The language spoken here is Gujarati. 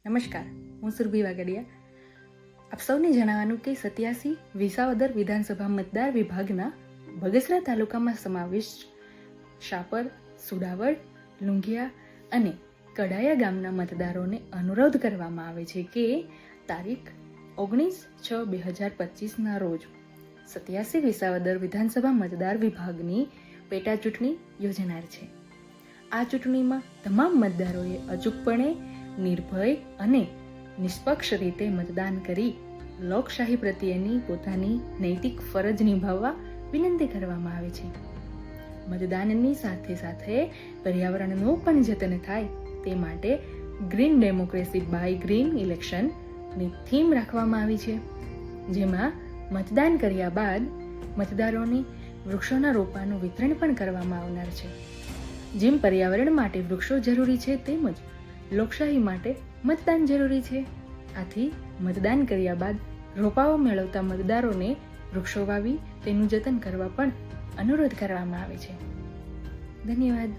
નમસ્કાર, હું સુરભી વાગડિયા. આપ સૌને જણાવવાનું કે 87 વિસાવદર વિધાનસભા મતદાર વિભાગના બગસરા તાલુકામાં સમાવિષ્ટ શાપર, સુડાવડ, લુંઘિયા અને કડાયા ગામના મતદારોને અનુરોધ કરવામાં આવે છે કે તારીખ 19/6/2025ના રોજ 87 વિસાવદર વિધાનસભા મતદાર વિભાગની પેટા ચૂંટણી યોજાનાર છે. આ ચૂંટણીમાં તમામ મતદારોએ અચૂકપણે, નિર્ભય અને નિષ્પક્ષ રીતે મતદાન કરી લોકશાહી પ્રત્યેની પોતાની નૈતિક ફરજ નિભાવવા વિનંતી કરવામાં આવે છે. મતદાનની સાથે સાથે પર્યાવરણનું પણ જતન થાય તે માટે ગ્રીન ડેમોક્રેસી બાય ગ્રીન ઇલેક્શનની થીમ રાખવામાં આવી છે, જેમાં મતદાન કર્યા બાદ મતદારોને વૃક્ષોના રોપાનું વિતરણ પણ કરવામાં આવનાર છે. જેમ પર્યાવરણ માટે વૃક્ષો જરૂરી છે, તેમજ લોકશાહી માટે મતદાન જરૂરી છે. આથી મતદાન કર્યા બાદ રોપાઓ મેળવતા મતદારોને વૃક્ષો વાવી તેનું જતન કરવા પણ અનુરોધ કરવામાં આવે છે. ધન્યવાદ.